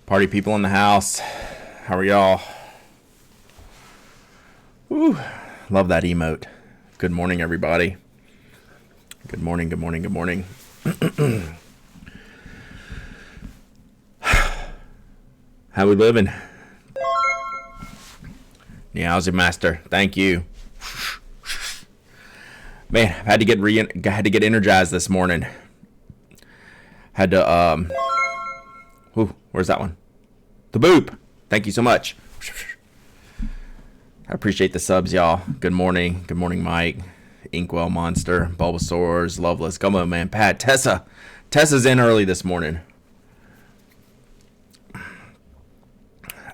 Party people in the house. How are y'all? Woo. Love that emote. Good morning, everybody. Good morning, good morning, good morning. How we living? Meowsy master. Thank you. Man, I've had to get energized this morning. Had to where's that one? The boop. Thank you so much. I appreciate the subs, y'all. Good morning. Good morning, Mike. Inkwell Monster, Bulbasaur's, Loveless. Come on, man. Pat, Tessa. Tessa's in early this morning.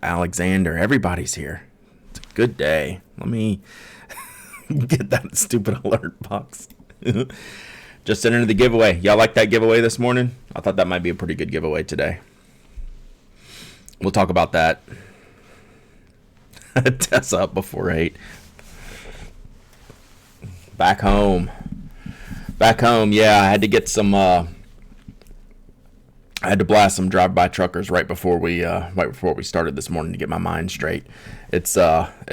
Alexander. Everybody's here. It's a good day. Let me get that stupid alert box. Just entered the giveaway. Y'all like that giveaway this morning? I thought that might be a pretty good giveaway today. We'll talk about that. Tessa up before 8. Back home. Yeah, I had to get some. I had to blast some drive-by truckers right before we started this morning to get my mind straight. It's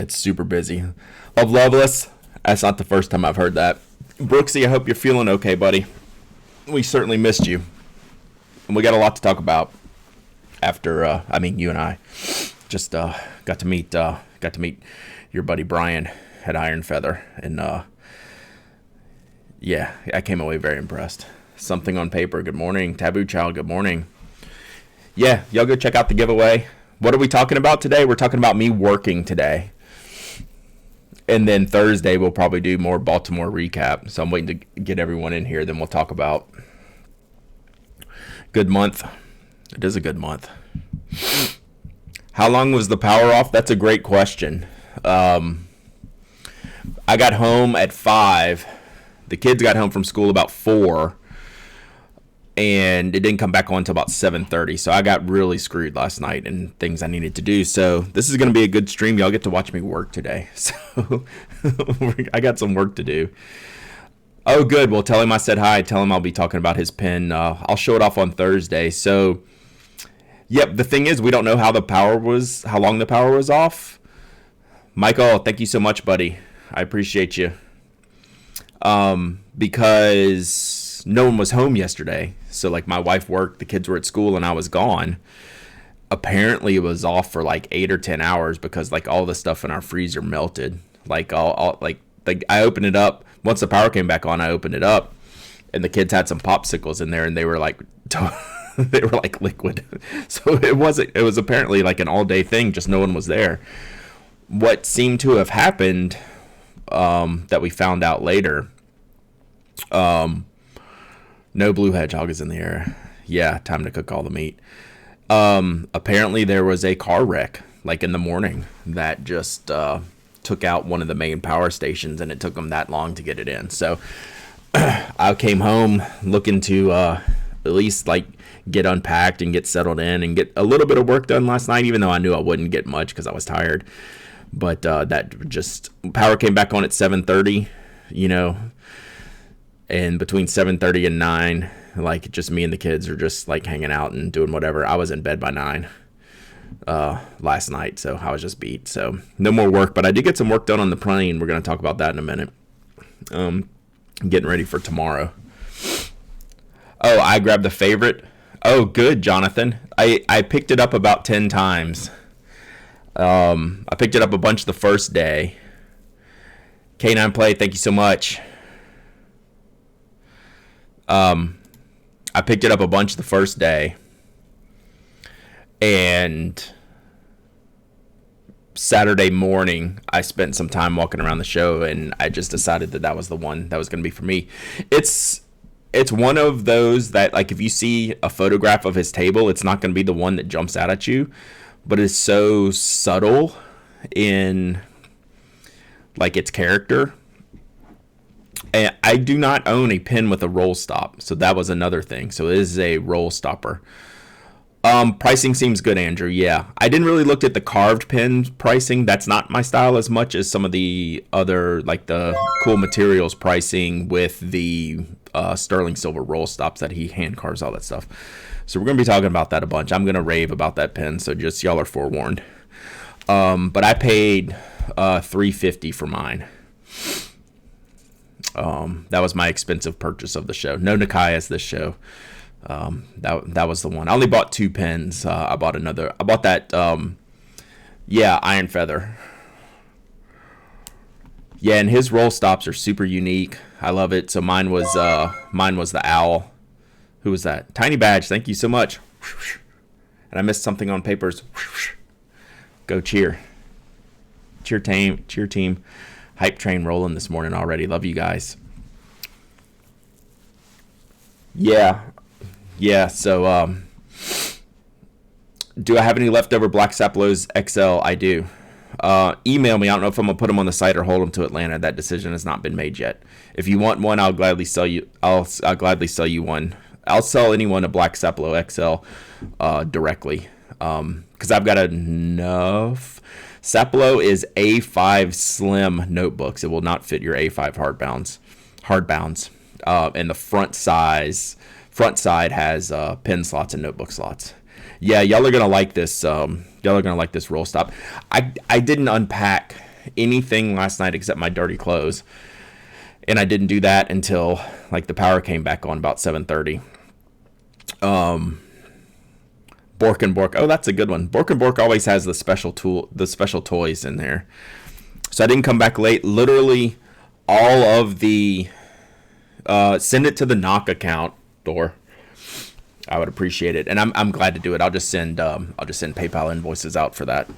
super busy. Love Loveless. That's not the first time I've heard that. Brooksy, I hope you're feeling okay, buddy. We certainly missed you, and we got a lot to talk about. After you and I just got to meet your buddy Brian at Iron Feather, and yeah, I came away very impressed. Something on paper. Good morning, Taboo Child. Good morning. Yeah, y'all go check out the giveaway. What are we talking about today? We're talking about me working today, and then Thursday we'll probably do more Baltimore recap. So I'm waiting to get everyone in here. Then we'll talk about good month. It is a good month. How long was the power off? That's a great question. I got home at 5. The kids got home from school about 4. And it didn't come back on until about 7:30. So I got really screwed last night and things I needed to do. So this is going to be a good stream. Y'all get to watch me work today. So I got some work to do. Oh, good. Well, tell him I said hi. Tell him I'll be talking about his pen. I'll show it off on Thursday. So, yep, the thing is we don't know how long the power was off. Michael, thank you so much, buddy. I appreciate you. Because no one was home yesterday. So, like, my wife worked, the kids were at school, and I was gone. Apparently, it was off for, like, 8 or 10 hours because, like, all the stuff in our freezer melted. Like, I opened it up. Once the power came back on, I opened it up, and the kids had some popsicles in there, and they were like, they were like liquid. So it was apparently like an all-day thing, just no one was there. What seemed to have happened, that we found out later, no blue hedgehog is in the air. Yeah, time to cook all the meat. Apparently there was a car wreck, like in the morning, that just took out one of the main power stations, and it took them that long to get it in. So I came home looking to at least like get unpacked and get settled in and get a little bit of work done last night, even though I knew I wouldn't get much because I was tired. But that just power came back on at 7:30, and between 7:30 and 9, like just me and the kids are just like hanging out and doing whatever. I was in bed by 9 last night, so I was just beat. So no more work, but I did get some work done on the plane. We're going to talk about that in a minute. Getting ready for tomorrow. Oh, I grabbed the favorite. Oh, good, Jonathan. I picked it up about 10 times. I picked it up a bunch the first day. K9 Play, thank you so much. I picked it up a bunch the first day. And Saturday morning, I spent some time walking around the show, and I just decided that was the one that was going to be for me. It's one of those that, like, if you see a photograph of his table, it's not going to be the one that jumps out at you, but it's so subtle in, like, its character. And I do not own a pen with a roll stop, so that was another thing. So it is a roll stopper. Pricing seems good, Andrew. Yeah, I didn't really look at the carved pen pricing. That's not my style as much as some of the other, like the cool materials pricing with the sterling silver roll stops that he hand carves, all that stuff. So we're going to be talking about that a bunch. I'm going to rave about that pen, so just y'all are forewarned. But I paid $350 for mine. That was my expensive purchase of the show. No Nikaias this show. That was the one. I only bought 2 pens. I bought that Iron Feather. Yeah, and his roll stops are super unique. I love it. So mine was the Owl. Who was that? Tiny Badge. Thank you so much. And I missed something on papers. Go cheer. Cheer team. Hype train rolling this morning already. Love you guys. Yeah. So do I have any leftover Black Saplos XL? I do. Email me. I don't know if I'm gonna put them on the site or hold them to Atlanta. That decision has not been made yet. If you want one, I'll gladly sell you. I'll gladly sell you one. I'll sell anyone a Black Saplo XL directly because I've got enough. Saplo is A5 slim notebooks. It will not fit your A5 hardbounds. And the front side has pen slots and notebook slots. Yeah, y'all are gonna like this. Y'all are gonna like this roll stop. I didn't unpack anything last night except my dirty clothes, and I didn't do that until like the power came back on about 7:30. Bork and Bork. Oh, that's a good one. Bork and Bork always has the special toys in there. So I didn't come back late. Literally, all of the send it to the Knock account, Thor. I would appreciate it, and I'm glad to do it. I'll just send PayPal invoices out for that.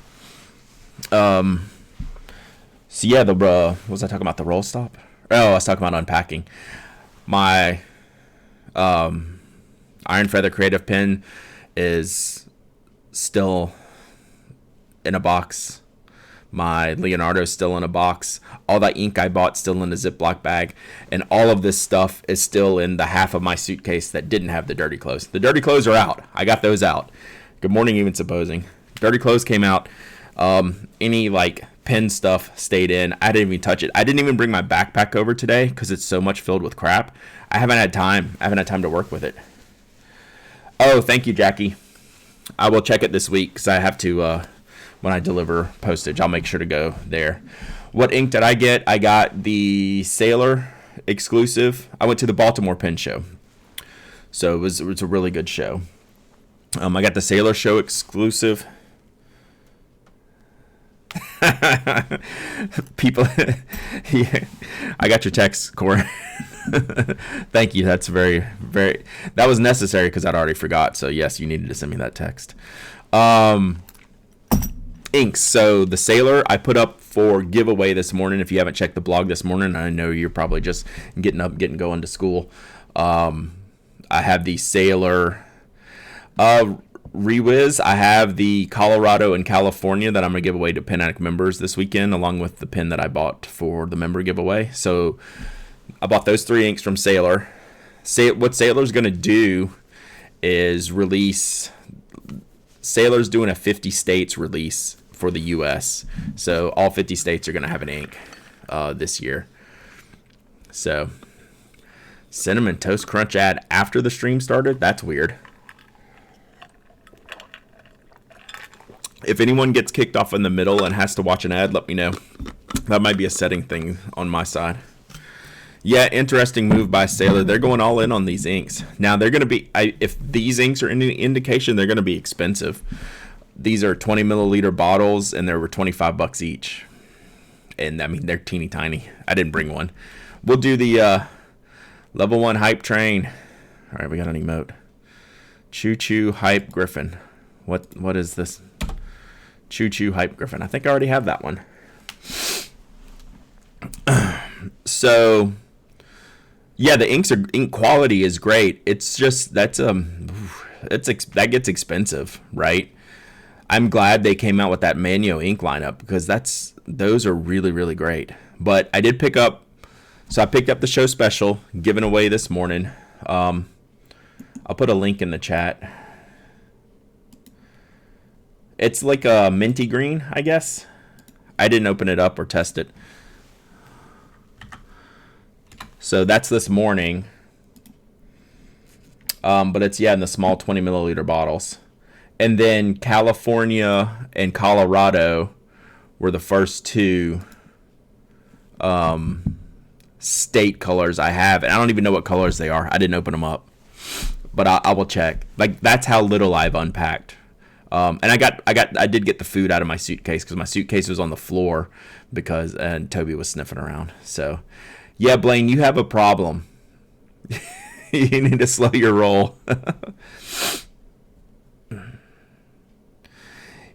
So yeah, what was I talking about? The roll stop? Oh, I was talking about unpacking. My Iron Feather Creative Pen is still in a box. My Leonardo is still in a box. All that ink I bought still in a Ziploc bag. And all of this stuff is still in the half of my suitcase that didn't have the dirty clothes. The dirty clothes are out. I got those out. Good morning, even supposing. Dirty clothes came out. Any like pen stuff stayed in. I didn't even touch it. I didn't even bring my backpack over today because it's so much filled with crap. I haven't had time to work with it. Oh, thank you, Jackie. I will check it this week because I have to... when I deliver postage, I'll make sure to go there. What ink did I get? I got the Sailor exclusive. I went to the Baltimore Pen Show. So it was a really good show. I got the Sailor Show exclusive. People, yeah, I got your text, Corey. Thank you. That's very, very, that was necessary because I'd already forgot. So yes, you needed to send me that text. Inks. So the Sailor I put up for giveaway this morning. If you haven't checked the blog this morning, I know you're probably just getting going to school. I have the Sailor Rewiz. I have the Colorado and California that I'm going to give away to Pen Addict members this weekend, along with the pen that I bought for the member giveaway. So I bought those 3 inks from Sailor. What Sailor's going to do is release... Sailor's doing a 50 states release for the U.S. So all 50 states are going to have an ink this year. So Cinnamon Toast Crunch ad after the stream started? That's weird. If anyone gets kicked off in the middle and has to watch an ad, let me know. That might be a setting thing on my side. Yeah, interesting move by Sailor. They're going all in on these inks. Now, they're going to be, if these inks are any indication, they're going to be expensive. These are 20 milliliter bottles, and they were $25 each. And, I mean, they're teeny tiny. I didn't bring one. We'll do the level 1 hype train. All right, we got an emote. Choo Choo Hype Griffin. What is this? Choo Choo Hype Griffin. I think I already have that one. So... yeah, the ink quality is great. It's just that gets expensive, right? I'm glad they came out with that Manio ink lineup because those are really, really great. But I did pick up the show special given away this morning. I'll put a link in the chat. It's like a minty green, I guess. I didn't open it up or test it. So that's this morning. But it's, yeah, in the small 20 milliliter bottles. And then California and Colorado were the first two state colors I have. And I don't even know what colors they are. I didn't open them up. But I will check. Like, that's how little I've unpacked. And I did get the food out of my suitcase because my suitcase was on the floor and Toby was sniffing around. So, yeah, Blaine, you have a problem. You need to slow your roll.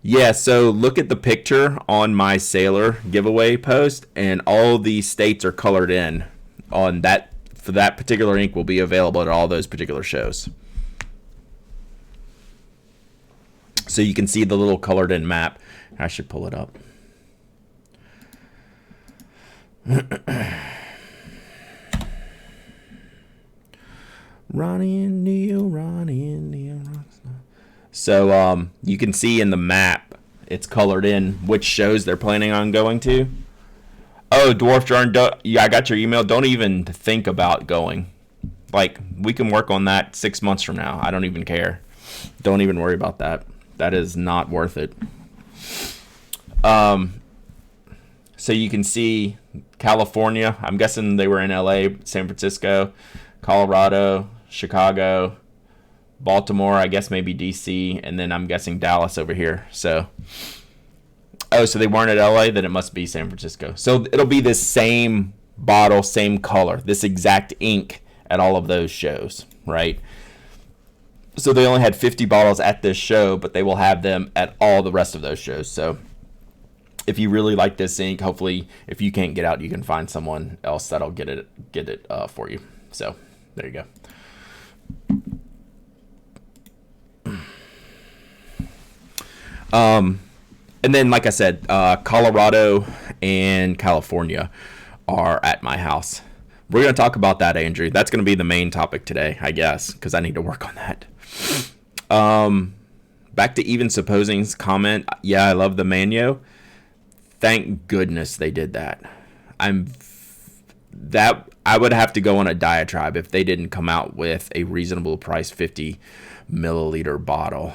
Yeah, so look at the picture on my Sailor giveaway post, and all the states are colored in on that. For that particular ink will be available at all those particular shows. So you can see the little colored in map. I should pull it up. Ronnie and Neil. So you can see in the map, it's colored in which shows they're planning on going to. Oh, Dwarf Jarn, yeah, I got your email. Don't even think about going. Like, we can work on that 6 months from now. I don't even care. Don't even worry about that. That is not worth it. So you can see California. I'm guessing they were in LA, San Francisco, Colorado, Chicago, Baltimore, I guess maybe DC, and then I'm guessing Dallas over here. So they weren't at LA, then it must be San Francisco. So it'll be this same bottle, same color, this exact ink at all of those shows, right? So they only had 50 bottles at this show, but they will have them at all the rest of those shows. So if you really like this ink, hopefully if you can't get out, you can find someone else that'll get it for you. So there you go. And then, like I said, Colorado and California are at my house. We're going to talk about that, Andrew. That's going to be the main topic today, I guess, because I need to work on that. Back to Even Supposing's comment. Yeah, I love the Manyo. Thank goodness they did that. I would have to go on a diatribe if they didn't come out with a reasonable price 50 milliliter bottle.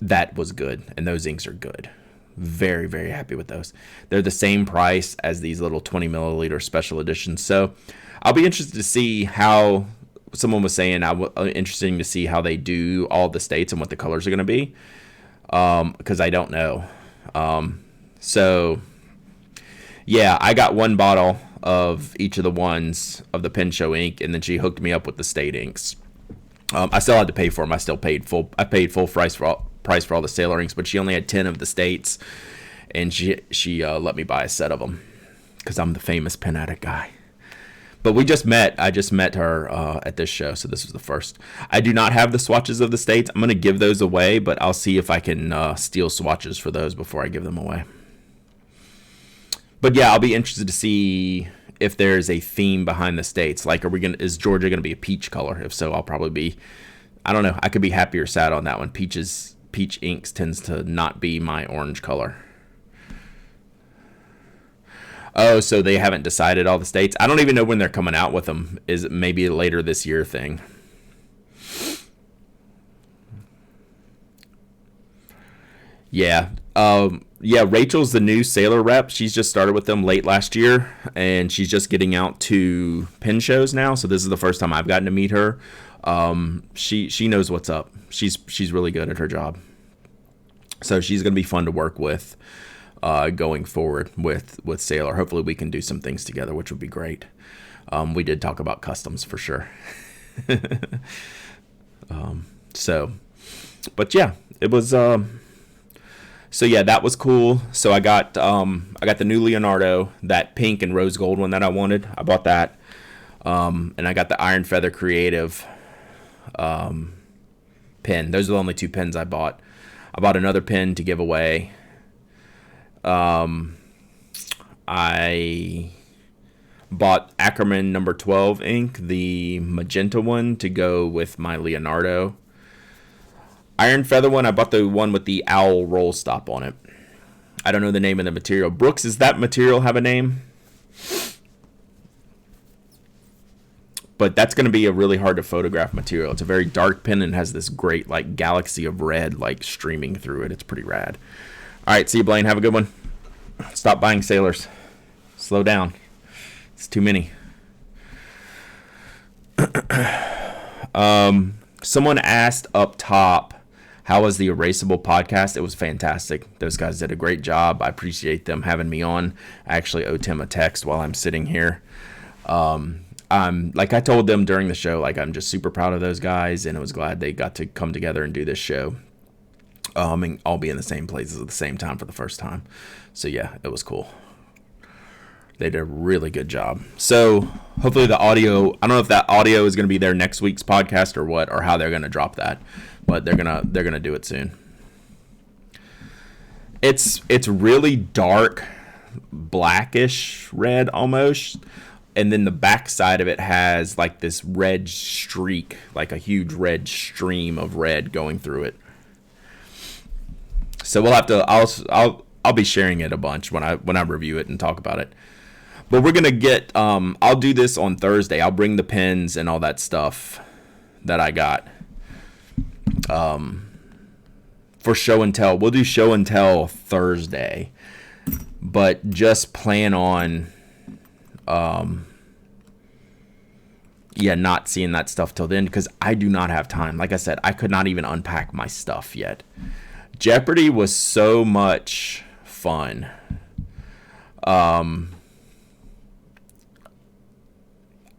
That was good, and those inks are good. Very, very happy with those. They're the same price as these little 20 milliliter special editions. So I'll be interested to see how, someone was saying, interesting to see how they do all the states and what the colors are going to be, because I don't know. So yeah, I got one bottle of each of the ones of the Pen Show ink, and then she hooked me up with the state inks. I still had to pay for them. I paid full price for all the Sailor inks, but she only had 10 of the states, and she let me buy a set of them because I'm the famous Pen Addict guy. But we just met. I just met her at this show, so this was the first. I do not have the swatches of the states. I'm going to give those away, but I'll see if I can steal swatches for those before I give them away. But yeah, I'll be interested to see if there's a theme behind the states. Like, is Georgia going to be a peach color? If so, I'll probably be, I don't know. I could be happy or sad on that one. Peach inks tends to not be my orange color. Oh, so they haven't decided all the states. I don't even know when they're coming out with them. Is it maybe a later this year thing? Yeah. Yeah, Rachel's the new Sailor rep. She's just started with them late last year, and she's just getting out to pen shows now. So this is the first time I've gotten to meet her. She knows what's up. She's really good at her job. So she's going to be fun to work with going forward with Sailor. Hopefully we can do some things together, which would be great. We did talk about customs for sure. But yeah, it was... So yeah, that was cool. So I got the new Leonardo, that pink and rose gold one that I wanted. I bought that, and I got the Iron Feather Creative pen. Those are the only two pens I bought. I bought another pen to give away. I bought Ackerman number 12 ink, the magenta one, to go with my Leonardo. Iron Feather one, I bought the one with the owl roll stop on it. I don't know the name of the material. Brooks, does that material have a name? But that's going to be a really hard to photograph material. It's a very dark pen and has this great like galaxy of red like streaming through it. It's pretty rad. All right, see you, Blaine. Have a good one. Stop buying sailors. Slow down. It's too many. Someone asked up top, how was the Erasable podcast? It was fantastic. Those guys did a great job. I appreciate them having me on. I actually owe Tim a text while I'm sitting here. Like I told them during the show, like I'm just super proud of those guys, and I was glad they got to come together and do this show. And all be in the same places at the same time for the first time. So yeah, it was cool. They did a really good job. So hopefully the audio, I don't know if that audio is going to be there next week's podcast or what, or how they're going to drop that, but they're going to do it soon. It's really dark, blackish red almost. And then the back side of it has like this red streak, like a huge red stream of red going through it. So we'll have to, I'll be sharing it a bunch when I review it and talk about it. But we're going to get, I'll do this on Thursday. I'll bring the pens and all that stuff that I got for show and tell. We'll do show and tell Thursday. But just plan on, not seeing that stuff till then because I do not have time. Like I said, I could not even unpack my stuff yet. Jeopardy was so much fun.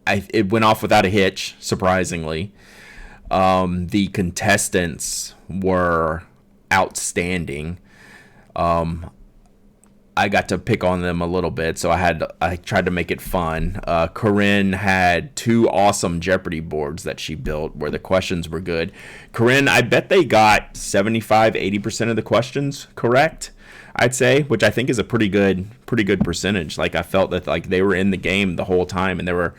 It went off without a hitch, surprisingly. The contestants were outstanding. I got to pick on them a little bit, so I tried to make it fun. Corinne had 2 awesome Jeopardy boards that she built where the questions were good. Corinne, I bet they got 75-80% of the questions correct, I'd say, which I think is a pretty good percentage. Like I felt that like they were in the game the whole time, and there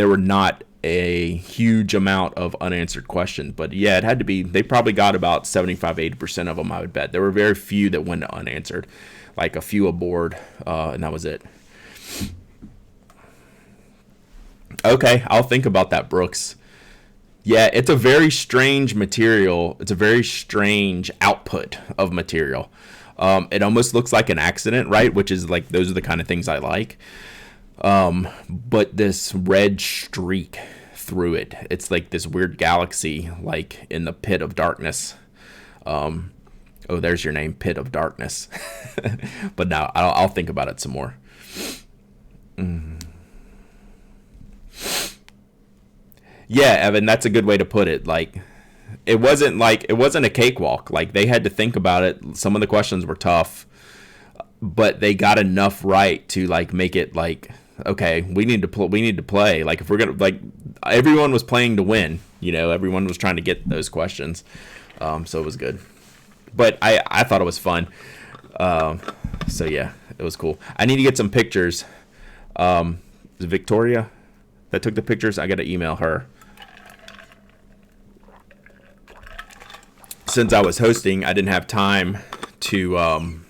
were not a huge amount of unanswered questions. But yeah, it had to be, they probably got about 75-80% of them, I would bet. There were very few that went unanswered, like a few aboard, and that was it. Okay, I'll think about that, Brooks. Yeah, it's a very strange material. It's a very strange output of material. It almost looks like an accident, right? Which is like, those are the kind of things I like. But this red streak through it, it's like this weird galaxy, like in the pit of darkness. Oh, there's your name, Pit of Darkness. But now I'll think about it some more. Yeah, Evan, that's a good way to put it. Like, it wasn't a cakewalk. Like, they had to think about it. Some of the questions were tough, but they got enough right to like make it like, okay, we need to play. Like, if we're gonna, like, everyone was playing to win. You know, everyone was trying to get those questions. So it was good. But I thought it was fun. So yeah, it was cool. I need to get some pictures. Is it Victoria that took the pictures? I got to email her. Since I was hosting, I didn't have time to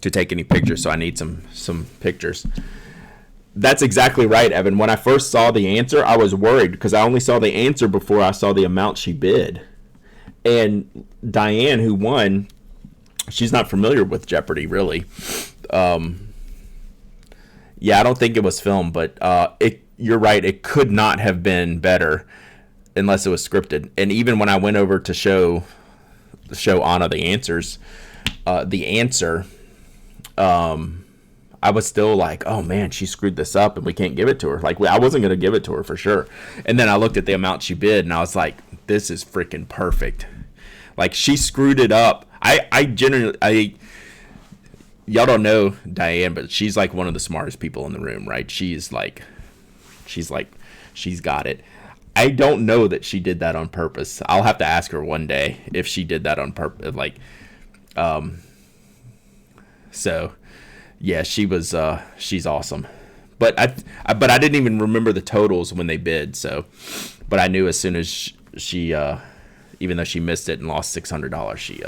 take any pictures, so I need some pictures. That's exactly right, Evan. When I first saw the answer, I was worried because I only saw the answer before I saw the amount she bid. And Diane, who won, she's not familiar with Jeopardy, really. Yeah, I don't think it was filmed, but you're right. It could not have been better unless it was scripted. And even when I went over to show Anna the answers, I was still like, oh man, she screwed this up and we can't give it to her. Like, I wasn't going to give it to her for sure. And then I looked at the amount she bid and I was like, this is freaking perfect. Like, she screwed it up. Y'all don't know Diane, but she's like one of the smartest people in the room, right? She's got it. I don't know that she did that on purpose. I'll have to ask her one day if she did that on purpose. Like, so yeah, she's awesome. But I didn't even remember the totals when they bid. So, but I knew as soon as she even though she missed it and lost $600, she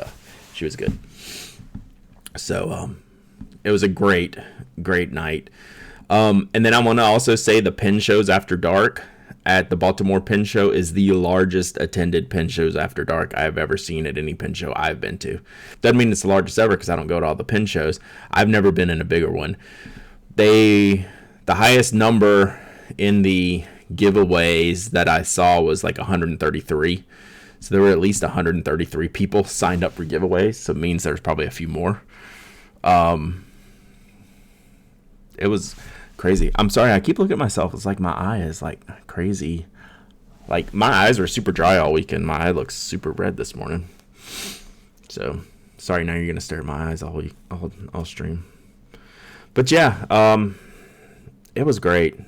was good. So, it was a great night. And then I want to also say the pen shows after dark at the Baltimore Pen Show is the largest attended pen shows after dark I have ever seen at any pen show I've been to. Doesn't mean it's the largest ever because I don't go to all the pen shows. I've never been in a bigger one. The highest number in the giveaways that I saw was like 133. So there were at least 133 people signed up for giveaways. So it means there's probably a few more. It was crazy. I'm sorry, I keep looking at myself. It's like my eye is like crazy. Like my eyes were super dry all weekend. My eye looks super red this morning. So sorry, now you're gonna stare at my eyes all stream. But yeah, it was great.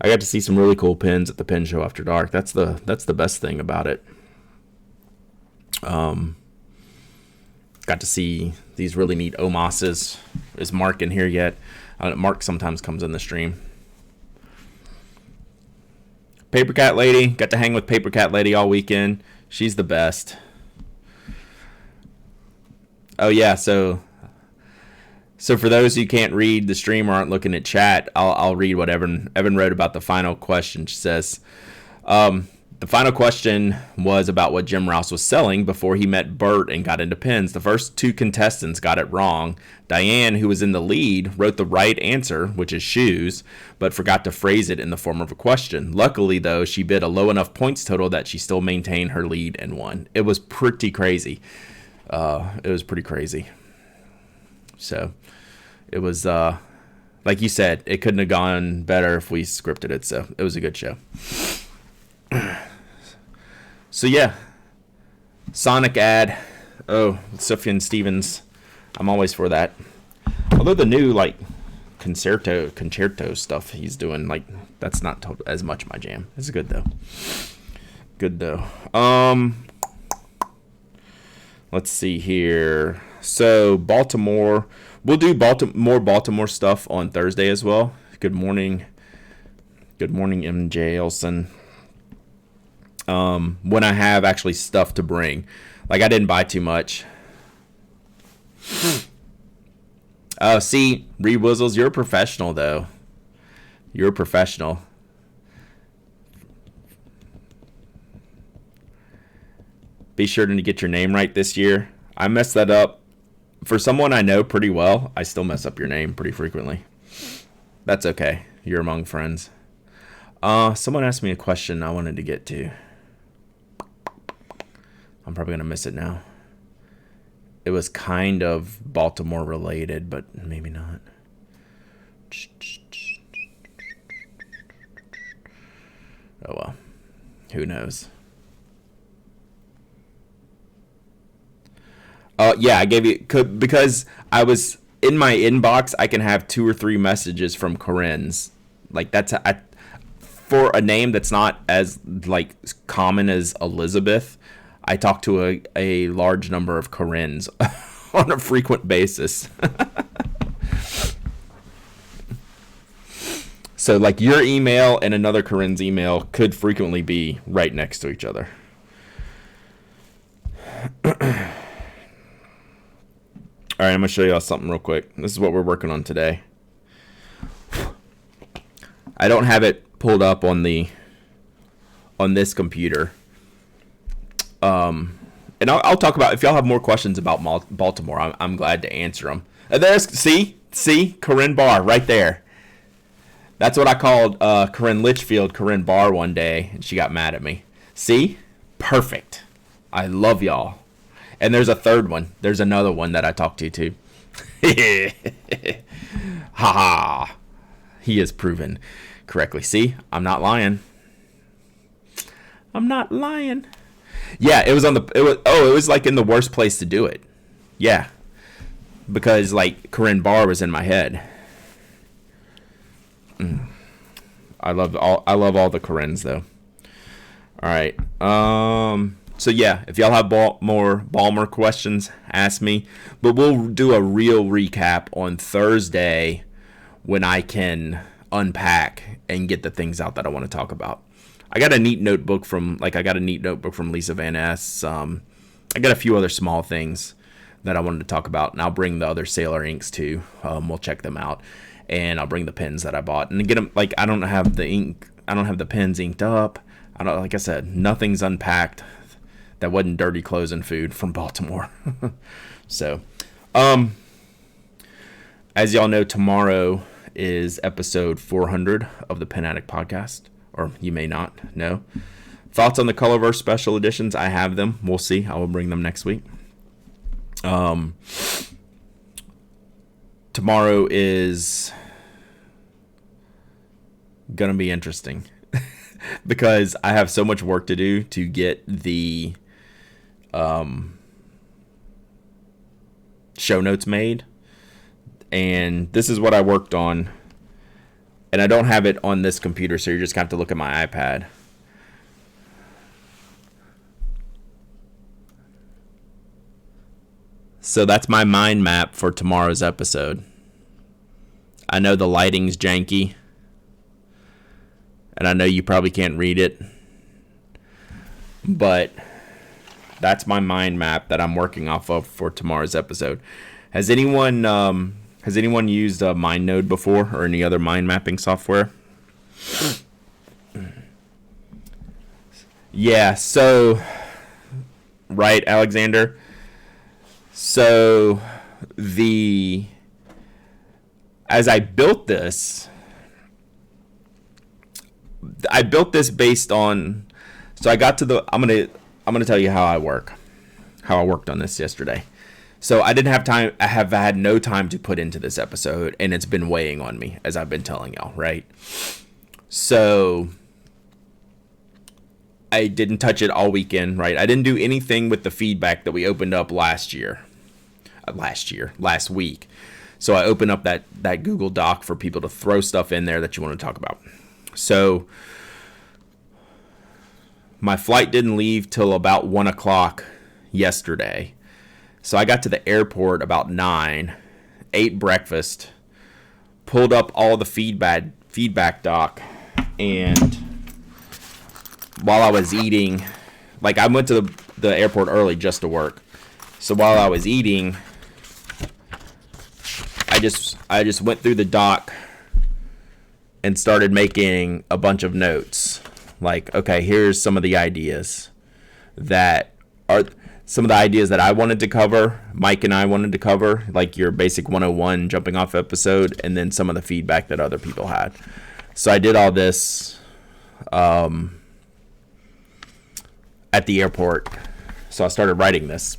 I got to see some really cool pens at the pen show after dark. That's the best thing about it. Got to see these really neat Omos's. Is Mark in here yet? Mark sometimes comes in the stream. Paper Cat Lady. Got to hang with Paper Cat Lady all weekend. She's the best. Oh, yeah. So for those who can't read the stream or aren't looking at chat, I'll read what Evan wrote about the final question. She says, the final question was about what Jim Rouse was selling before he met Bert and got into pens. The first two contestants got it wrong. Diane, who was in the lead, wrote the right answer, which is shoes, but forgot to phrase it in the form of a question. Luckily, though, she bid a low enough points total that she still maintained her lead and won. It was pretty crazy. So it was, like you said, it couldn't have gone better if we scripted it. So it was a good show. So yeah, Sonic ad. Oh, Sufjan Stevens. I'm always for that. Although the new like concerto stuff he's doing, like that's not as much my jam. It's good though. Let's see here. So Baltimore, we'll do more Baltimore stuff on Thursday as well. Good morning, MJ Elson. When I have actually stuff to bring. Like I didn't buy too much. See, Reed Wizzles, you're a professional though. You're a professional. Be sure to get your name right this year. I messed that up. For someone I know pretty well, I still mess up your name pretty frequently. That's okay. You're among friends. Someone asked me a question I wanted to get to. I'm probably going to miss it now. It was kind of Baltimore related, but maybe not. Oh well. Who knows? Yeah, I gave you, because I was in my inbox, I can have 2 or 3 messages from Corinne's. Like that's for a name that's not as like common as Elizabeth. I talk to a large number of Corinne's on a frequent basis. So like your email and another Corinne's email could frequently be right next to each other. All right, I'm going to show y'all something real quick. This is what we're working on today. I don't have it pulled up on this computer. And I'll talk about, if y'all have more questions about Baltimore, I'm glad to answer them. There's, see, Corinne Barr right there. That's what I called Corinne Litchfield, Corinne Barr one day, and she got mad at me. See? Perfect. I love y'all. And there's a third one. There's another one that I talked to too. Ha ha. He is proven correctly. See? I'm not lying. Yeah, it was like in the worst place to do it. Yeah. Because like Corinne Barr was in my head. I love all the Corinnes though. All right. So yeah, if y'all have more Bawlmer questions, ask me. But we'll do a real recap on Thursday when I can unpack and get the things out that I want to talk about. I got a neat notebook from Lisa Van Ness. I got a few other small things that I wanted to talk about, and I'll bring the other Sailor Inks too. We'll check them out. and I'll bring the pens that I bought and get them. Like, I don't have the pens inked up. Like I said, nothing's unpacked that wasn't dirty clothes and food from Baltimore. So, as y'all know, tomorrow is episode 400 of the Pen Addict podcast, or you may not know. Thoughts on the Colorverse special editions? I have them. We'll see. I will bring them next week. Tomorrow is gonna be interesting because I have so much work to do to get the show notes made, and this is what I worked on, and I don't have it on this computer, so you're just gonna have to look at my iPad. So that's my mind map for tomorrow's episode. I know the lighting's janky, and I know you probably can't read it, but that's my mind map that I'm working off of for tomorrow's episode. Has anyone used MindNode before, or any other mind mapping software? Yeah, so right, Alexander. So as I built this based on, so I got to I'm gonna tell you how I worked on this yesterday. So I didn't have time. I have had no time to put into this episode, and it's been weighing on me, as I've been telling y'all, right? So I didn't touch it all weekend, right? I didn't do anything with the feedback that we opened up last week. So I opened up that Google Doc for people to throw stuff in there that you want to talk about. So my flight didn't leave till about 1 o'clock yesterday. So I got to the airport about 9, ate breakfast, pulled up all the feedback doc, and while I was eating, like, I went to the airport early just to work. So while I was eating, I just went through the doc and started making a bunch of notes. Like, okay, here's some of the ideas that I wanted to cover, Mike and I wanted to cover, like your basic 101 jumping off episode, and then some of the feedback that other people had. So I did all this at the airport. So I started writing this.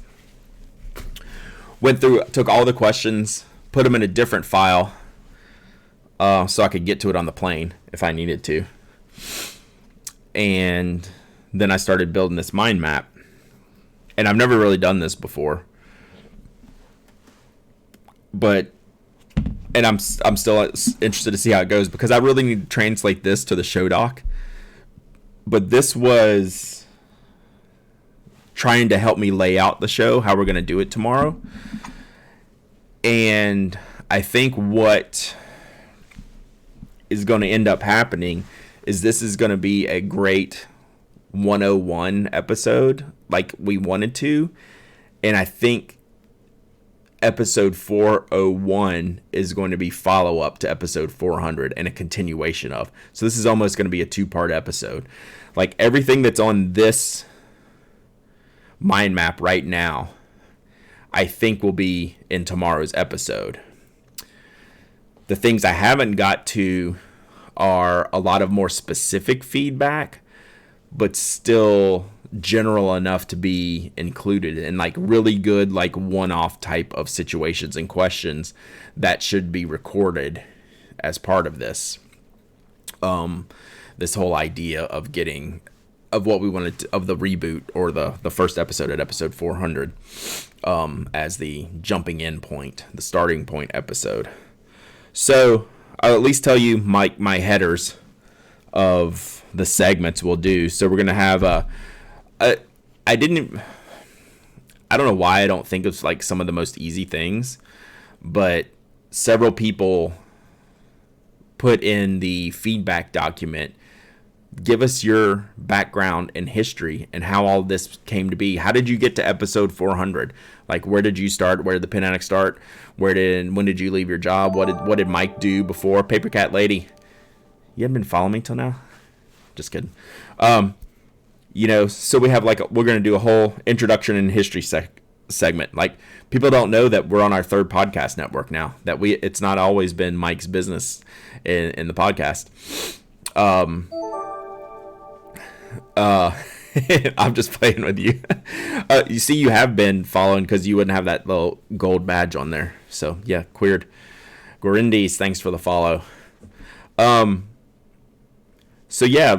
Went through, took all the questions, put them in a different file so I could get to it on the plane if I needed to. And then I started building this mind map. And I've never really done this before. And I'm still interested to see how it goes, because I really need to translate this to the show doc. But this was trying to help me lay out the show, how we're going to do it tomorrow. And I think what is going to end up happening is this is going to be a great 101 episode, like we wanted to. And I think episode 401 is going to be follow-up to episode 400 and a continuation of. So this is almost going to be a 2-part episode. Like, everything that's on this mind map right now, I think will be in tomorrow's episode. The things I haven't got to are a lot of more specific feedback, but still general enough to be included in, like, really good, like, one-off type of situations and questions that should be recorded as part of this. This whole idea of what we wanted to, of the reboot, or the first episode at episode 400, as the jumping in point, the starting point episode. So I'll at least tell you my headers of the segments we'll do. So we're going to have I don't know why I don't think of, like, some of the most easy things, but several people put in the feedback document give us your background and history and how all this came to be. How did you get to episode 400? Like, where did you start? Where did the Pen Addict start? When did you leave your job? What did Mike do before? Paper Cat Lady, you haven't been following me till now? Just kidding. So we have we're going to do a whole introduction and history segment. Like, people don't know that we're on our third podcast network now, that it's not always been Mike's business in the podcast. I'm just playing with you. You see, you have been following because you wouldn't have that little gold badge on there. So yeah, queered. Gorindis, thanks for the follow. So yeah,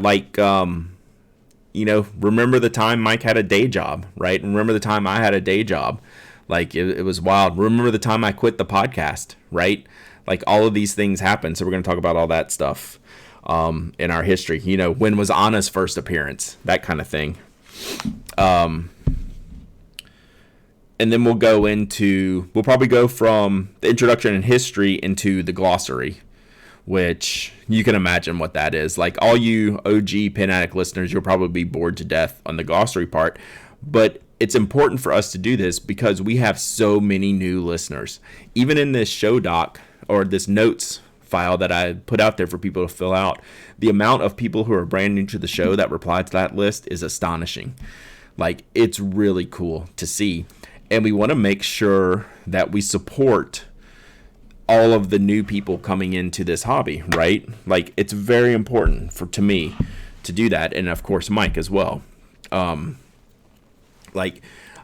remember the time Mike had a day job, right? Remember the time I had a day job. Like, it was wild. Remember the time I quit the podcast, right? Like, all of these things happen. So we're going to talk about all that stuff in our history. When was Anna's first appearance? That kind of thing. And then we'll probably go from the introduction and history into the glossary, which you can imagine what that is. Like, all you OG Pen Addict listeners, you'll probably be bored to death on the glossary part. But it's important for us to do this because we have so many new listeners. Even in this show doc or this notes file that I put out there for people to fill out, the amount of people who are brand new to the show that reply to that list is astonishing. Like, it's really cool to see. And we want to make sure that we support all of the new people coming into this hobby, right? Like, it's very important to me to do that. And of course, Mike as well. Like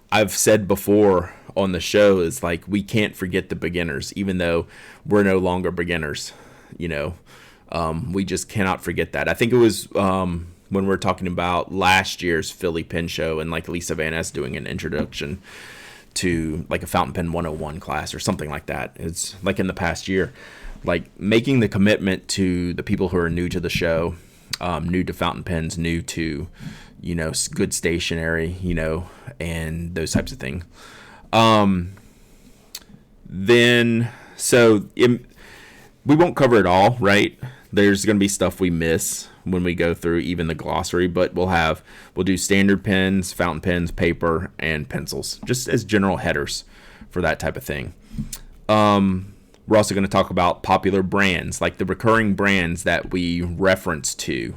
I've said before on the show, is like, we can't forget the beginners, even though we're no longer beginners, we just cannot forget that. I think it was, when we're talking about last year's Philly Pen Show and like Lisa Van Ness doing an introduction to like a fountain pen 101 class or something like that. It's like in the past year, like making the commitment to the people who are new to the show, new to fountain pens, new to, good stationery, and those types of things. We won't cover it all, right? There's going to be stuff we miss when we go through even the glossary, but we'll do standard pens, fountain pens, paper, and pencils, just as general headers for that type of thing. We're also going to talk about popular brands, like the recurring brands that we reference to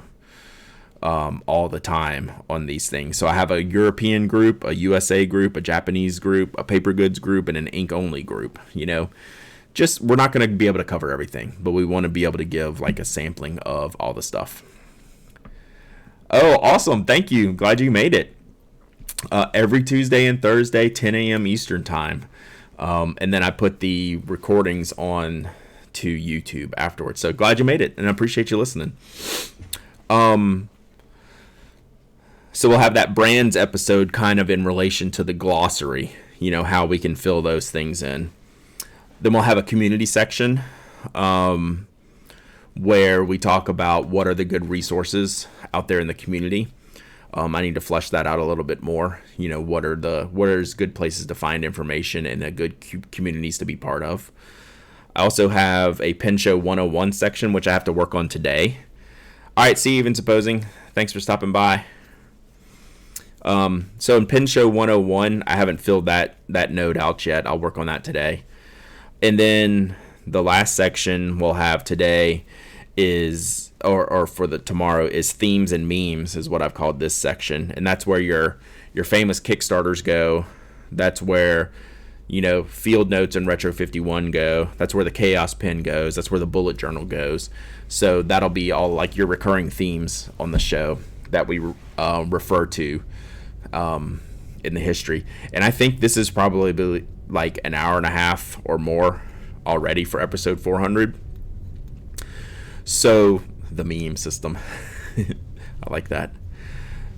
all the time on these things. So I have a European group, a USA group, a Japanese group, a paper goods group, and an ink only group. We're not going to be able to cover everything, but we want to be able to give like a sampling of all the stuff. Oh, awesome. Thank you. Glad you made it. Every Tuesday and Thursday, 10 a.m. Eastern time. And then I put the recordings on to YouTube afterwards. So glad you made it, and I appreciate you listening. So we'll have that brands episode kind of in relation to the glossary, how we can fill those things in. Then we'll have a community section where we talk about what are the good resources out there in the community. I need to flesh that out a little bit more. What are good places to find information and a good communities to be part of. I also have a Pen Show 101 section, which I have to work on today. All right, see you even supposing. Thanks for stopping by. So in Pen Show 101, I haven't filled that note out yet. I'll work on that today. And then the last section we'll have today is, or for the tomorrow, is themes and memes, is what I've called this section. And that's where your famous Kickstarters go. That's where, Field Notes and Retro 51 go. That's where the Chaos Pen goes. That's where the Bullet Journal goes. So that'll be all like your recurring themes on the show that we refer to in the history. And I think this is probably like an hour and a half or more already for episode 400. So the meme system, I like that.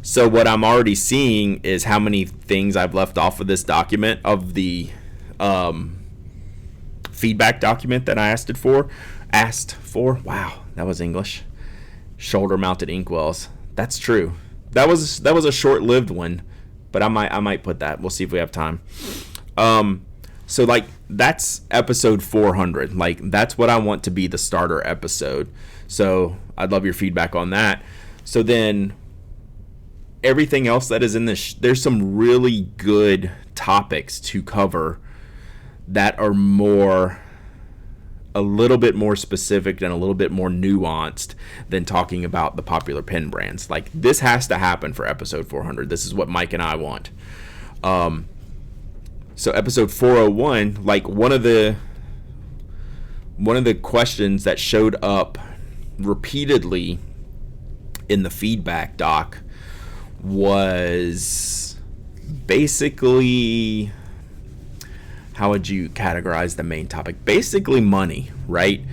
So what I'm already seeing is how many things I've left off of this document, of the feedback document that I asked for. Wow, that was English. Shoulder mounted inkwells. That's true. That was a short-lived one, but I might put that. We'll see if we have time. So like that's episode 400. Like that's what I want to be the starter episode. So I'd love your feedback on that. So then everything else that is in this, there's some really good topics to cover that are a little bit more specific and a little bit more nuanced than talking about the popular pen brands. Like, this has to happen for episode 400. This is what Mike and I want. So episode 401, like, one of the questions that showed up repeatedly in the feedback doc was basically, how would you categorize the main topic? Basically money, right?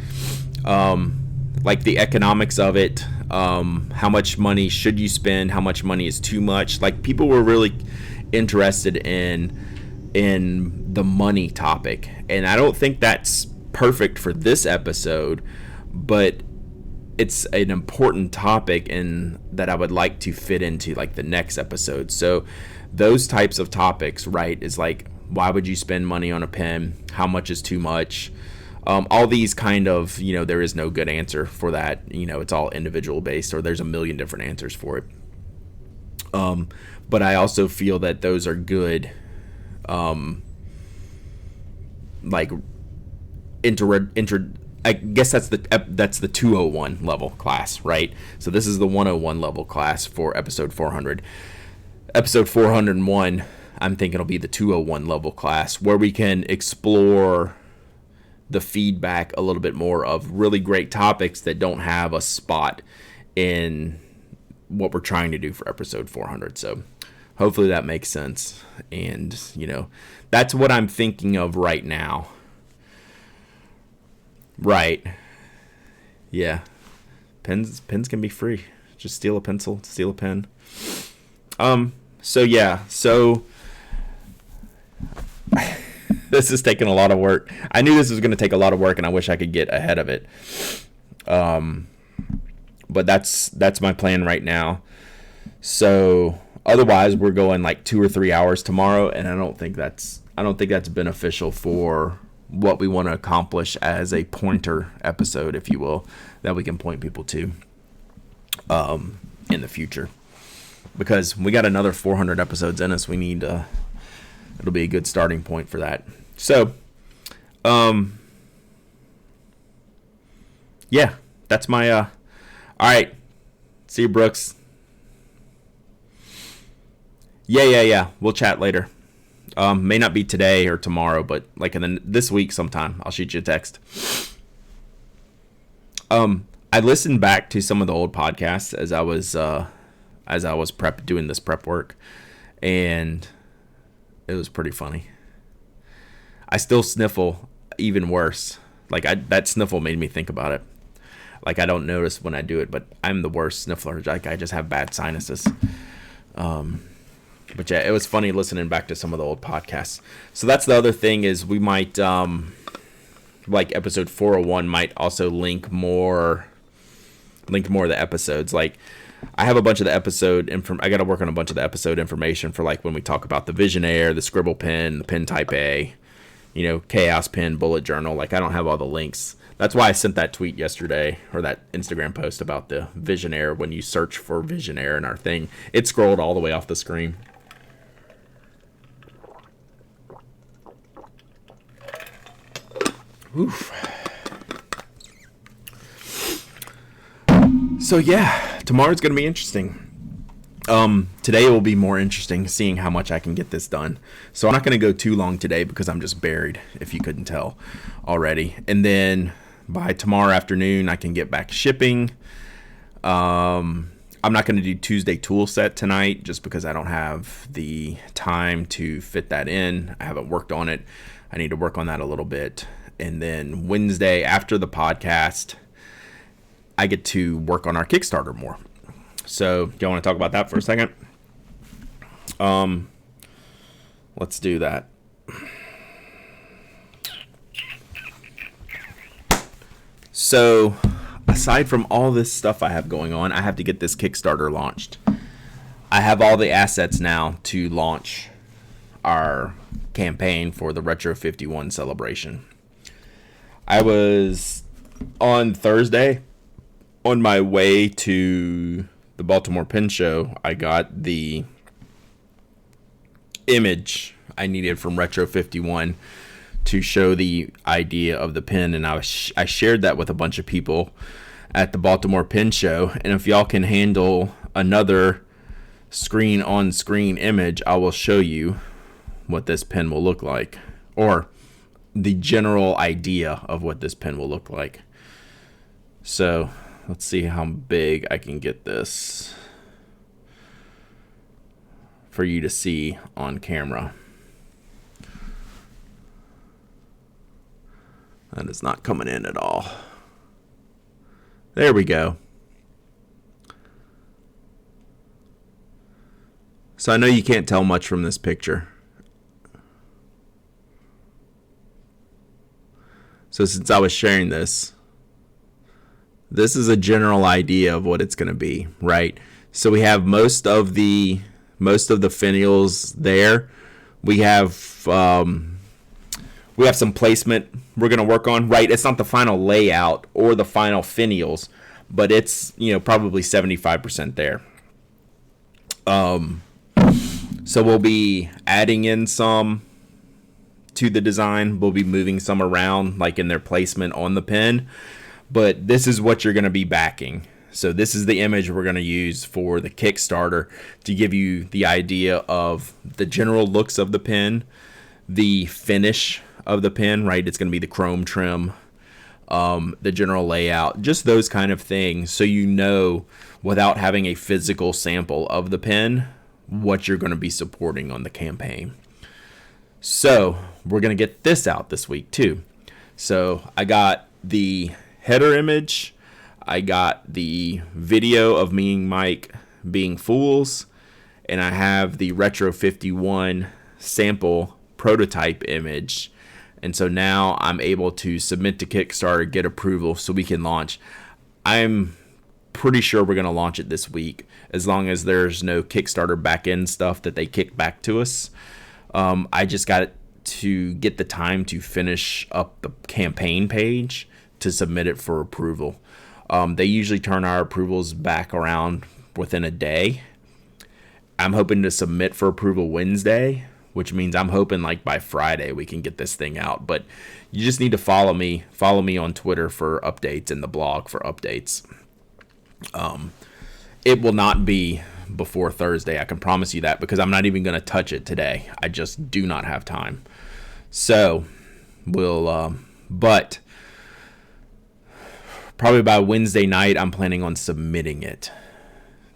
Like the economics of it, how much money should you spend, how much money is too much. Like, people were really interested in the money topic, and I don't think that's perfect for this episode, but it's an important topic and that I would like to fit into like the next episode. So those types of topics, right, is like, why would you spend money on a pen? How much is too much? All these kind of, there is no good answer for that. It's all individual based, or there's a million different answers for it. But I also feel that those are good, like I guess that's the 201 level class, right? So this is the 101 level class for episode 400. Episode 401, I'm thinking it'll be the 201 level class, where we can explore the feedback a little bit more of really great topics that don't have a spot in what we're trying to do for episode 400. So hopefully that makes sense. And, that's what I'm thinking of right now. Right. Yeah. Pens can be free. Just steal a pencil, steal a pen. So yeah. So this is taking a lot of work. I knew this was going to take a lot of work, and I wish I could get ahead of it. But that's my plan right now. So otherwise, we're going like 2 or 3 hours tomorrow, and I don't think that's beneficial for what we want to accomplish as a pointer episode, if you will, that we can point people to in the future. Because we got another 400 episodes in us. We need it'll be a good starting point for that. So, yeah, that's my, all right. See you, Brooks. Yeah. We'll chat later. May not be today or tomorrow, but like this week sometime, I'll shoot you a text. I listened back to some of the old podcasts as I was doing this prep work, and it was pretty funny. I still sniffle even worse. Like, that sniffle made me think about it. Like, I don't notice when I do it, but I'm the worst sniffler. Like, I just have bad sinuses. But yeah, it was funny listening back to some of the old podcasts. So that's the other thing, is we might, like episode 401 might also link more of the episodes. Like, I have a bunch of the episode I got to work on a bunch of the episode information for like when we talk about the Visionaire, the Scribble pen, the Pen Type A, Chaos Pen, Bullet Journal. Like, I don't have all the links. That's why I sent that tweet yesterday, or that Instagram post about the Visionaire. When you search for Visionaire in our thing, it scrolled all the way off the screen. Oof. So yeah, tomorrow's gonna be interesting. Today will be more interesting, seeing how much I can get this done. So I'm not gonna go too long today because I'm just buried, if you couldn't tell already. And then by tomorrow afternoon, I can get back shipping. I'm not gonna do Tuesday tool set tonight just because I don't have the time to fit that in. I haven't worked on it. I need to work on that a little bit. And then Wednesday, after the podcast, I get to work on our Kickstarter more. So, do you want to talk about that for a second? Let's do that. So, aside from all this stuff I have going on, I have to get this Kickstarter launched. I have all the assets now to launch our campaign for the Retro 51 celebration. I was on Thursday on my way to the Baltimore Pen Show, I got the image I needed from Retro 51 to show the idea of the pen, and I shared that with a bunch of people at the Baltimore Pen Show. And if y'all can handle another screen-on-screen image, I will show you what this pen will look like, or the general idea of what this pen will look like. So let's see how big I can get this for you to see on camera. That is not coming in at all. There we go. So I know you can't tell much from this picture. So since I was sharing this is a general idea of what it's going to be, right? So we have most of the finials there. We have some placement we're going to work on, right? It's not the final layout or the final finials, but it's, probably 75% there. So we'll be adding in some to the design. We'll be moving some around, like in their placement on the pen. But this is what you're going to be backing. So this is the image we're going to use for the Kickstarter to give you the idea of the general looks of the pen, the finish of the pen, right? It's going to be the chrome trim, the general layout, just those kind of things. So without having a physical sample of the pen, what you're going to be supporting on the campaign. So we're going to get this out this week too. So I got the header image, I got the video of me and Mike being fools, and I have the Retro 51 sample prototype image. And so now I'm able to submit to Kickstarter, get approval so we can launch. I'm pretty sure we're going to launch it this week, as long as there's no Kickstarter back-end stuff that they kick back to us. I just got to get the time to finish up the campaign page to submit it for approval. They usually turn our approvals back around within a day. I'm hoping to submit for approval Wednesday, which means I'm hoping like by Friday we can get this thing out. But you just need to follow me on Twitter for updates and the blog for updates. It will not be before Thursday, I can promise you that, because I'm not even going to touch it today. I just do not have time. So but probably by Wednesday night, I'm planning on submitting it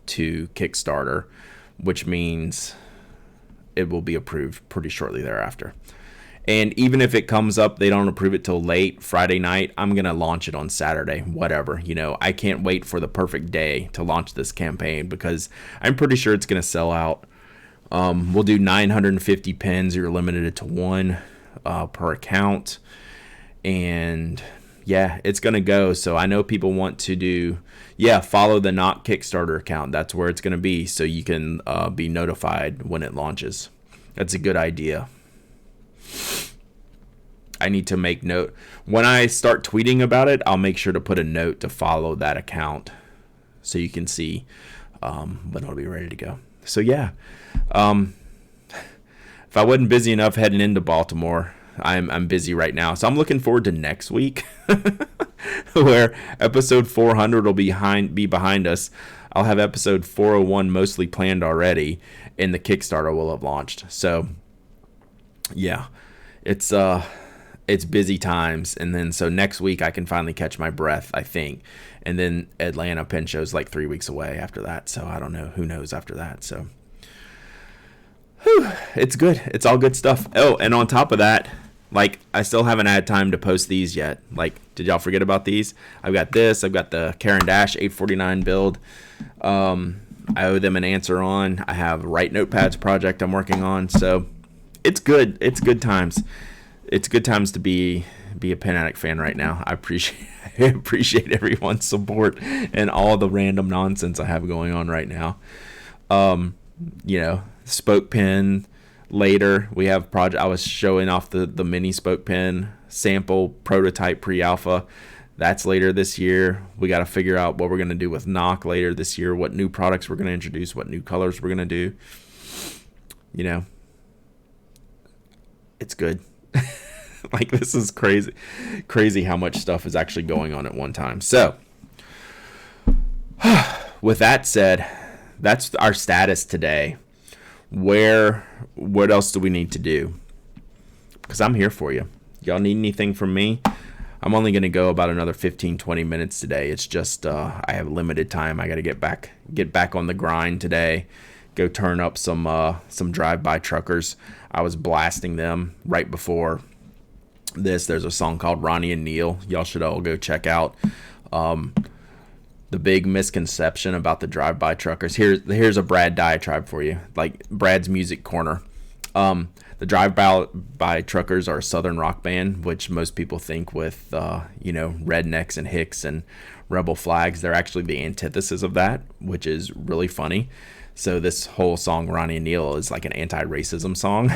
to Kickstarter, which means it will be approved pretty shortly thereafter. And even if it comes up, they don't approve it till late Friday night, I'm going to launch it on Saturday, whatever. I can't wait for the perfect day to launch this campaign, because I'm pretty sure it's going to sell out. We'll do 950 pens. You're limited to one per account. And yeah, it's going to go. So I know people want to follow the Not Kickstarter account. That's where it's going to be, so you can be notified when it launches. That's a good idea. I need to make note. When I start tweeting about it, I'll make sure to put a note to follow that account so you can see when it'll be ready to go. So yeah, if I wasn't busy enough heading into Baltimore, I'm busy right now. So I'm looking forward to next week where episode 400 will be behind us. I'll have episode 401 mostly planned already, and the Kickstarter will have launched. So yeah, it's busy times. And then so next week I can finally catch my breath, I think. And then Atlanta Pen Show's like 3 weeks away after that. So I don't know. Who knows after that? So it's good. It's all good stuff. Oh, and on top of that, like, I still haven't had time to post these yet. Like, did y'all forget about these? I've got this. I've got the Karen Dash 849 build. I owe them an answer on. I have Write Notepads project I'm working on. So it's good. It's good times. It's good times to be a Pen Addict fan right now. I appreciate everyone's support and all the random nonsense I have going on right now. Spoke pen later. We have project. I was showing off the mini spoke pen sample prototype pre-alpha That's later this year. We got to figure out what we're going to do with Knock later this year, what new products we're going to introduce, what new colors we're going to do. You know, it's good. Like, this is crazy how much stuff is actually going on at one time. So, with that said, that's our status today. What else do we need to do? Because I'm here for you. Y'all need anything from me? I'm only going to go about another 15-20 minutes today. It's just I have limited time. I got to get back on the grind today. Go turn up some drive-by truckers. I was blasting them right before this. There's a song called Ronnie and Neil. Y'all should all go check out. The big misconception about the drive-by truckers. Here's a Brad diatribe for you, like Brad's music corner. The drive-by truckers are a southern rock band, which most people think with rednecks and hicks and rebel flags. They're actually the antithesis of that, which is really funny. So this whole song, Ronnie and Neil, is like an anti-racism song,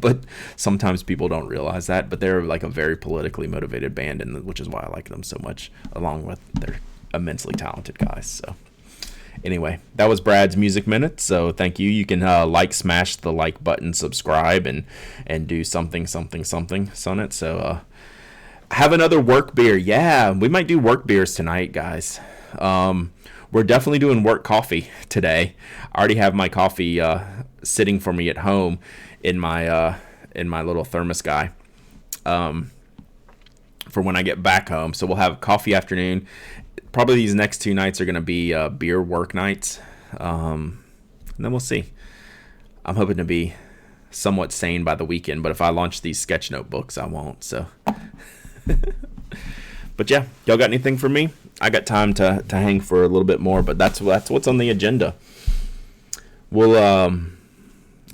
but sometimes people don't realize that. But they're like a very politically motivated band, and which is why I like them so much, along with their immensely talented guys. So anyway, that was Brad's Music Minute. So thank you. You can smash the like button, subscribe, and do something on it. So have another work beer. Yeah, we might do work beers tonight, guys. We're definitely doing work coffee today. I already have my coffee sitting for me at home in my little thermos guy for when I get back home. So we'll have coffee afternoon. Probably these next 2 nights are going to be beer work nights. And then we'll see. I'm hoping to be somewhat sane by the weekend, but if I launch these sketch notebooks, I won't. So, but yeah, y'all got anything for me? I got time to hang for a little bit more, but that's what's on the agenda. I'm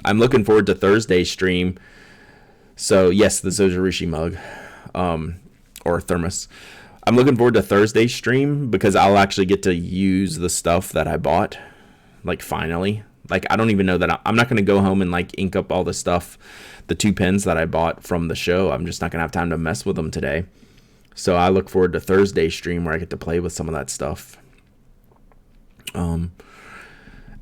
looking forward to Thursday's stream. So yes, the Zojirishi mug, or thermos. I'm looking forward to Thursday's stream because I'll actually get to use the stuff that I bought. Like, finally. Like, I don't even know that I'm not going to go home and like ink up all the stuff, the 2 pens that I bought from the show. I'm just not going to have time to mess with them today. So I look forward to Thursday's stream where I get to play with some of that stuff. And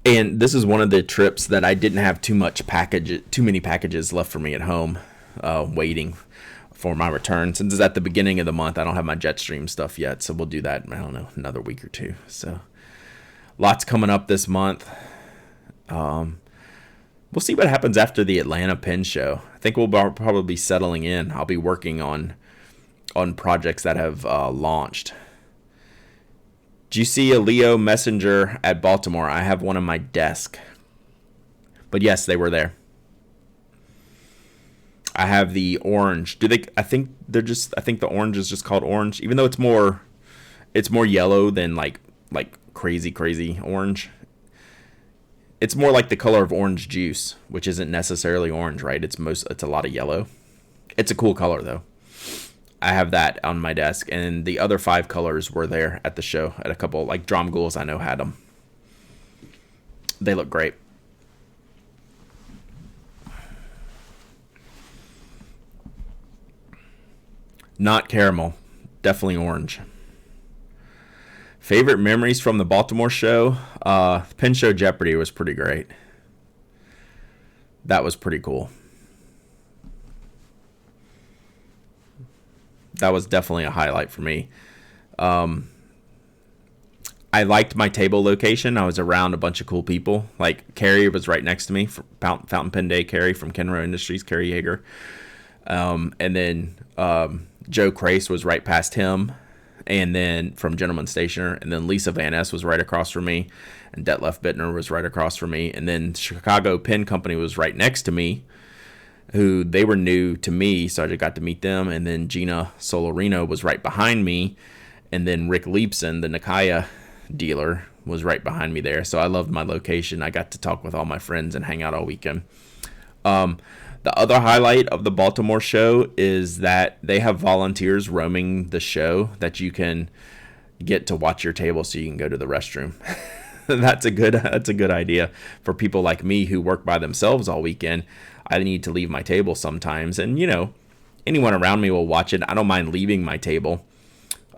this is one of the trips that I didn't have too many packages left for me at home, waiting for my return. Since it's at the beginning of the month, I don't have my Jetstream stuff yet, so we'll do that, I don't know, another week or 2. So lots coming up this month. We'll see what happens after the Atlanta Pen Show. I think we'll probably be settling in. I'll be working on projects that have launched. Did you see a Leo Messenger at Baltimore? I have one on my desk. But yes, they were there. I have the orange. I think the orange is just called orange, even though it's more yellow than like crazy orange. It's more like the color of orange juice, which isn't necessarily orange, right? It's a lot of yellow. It's a cool color though. I have that on my desk, and the other 5 colors were there at the show. At a couple, like Drum Ghouls, I know had them. They look great. Not caramel, definitely orange. Favorite memories from the Baltimore show? Pen Show Jeopardy was pretty great. That was pretty cool. That was definitely a highlight for me. I liked my table location. I was around a bunch of cool people. Like, Carrie was right next to me. Fountain Pen Day, Carrie from Kenro Industries, Carrie Yeager. And then Joe Crace was right past him. And then from Gentleman Stationer. And then Lisa Van Ness was right across from me. And Detlef Bittner was right across from me. And then Chicago Pen Company was right next to me, who they were new to me, so I just got to meet them. And then Gina Solarino was right behind me. And then Rick Leipson, the Nikaya dealer, was right behind me there. So I loved my location. I got to talk with all my friends and hang out all weekend. The other highlight of the Baltimore show is that they have volunteers roaming the show that you can get to watch your table so you can go to the restroom. That's a good idea for people like me who work by themselves all weekend. I need to leave my table sometimes, and anyone around me will watch it. I don't mind leaving my table.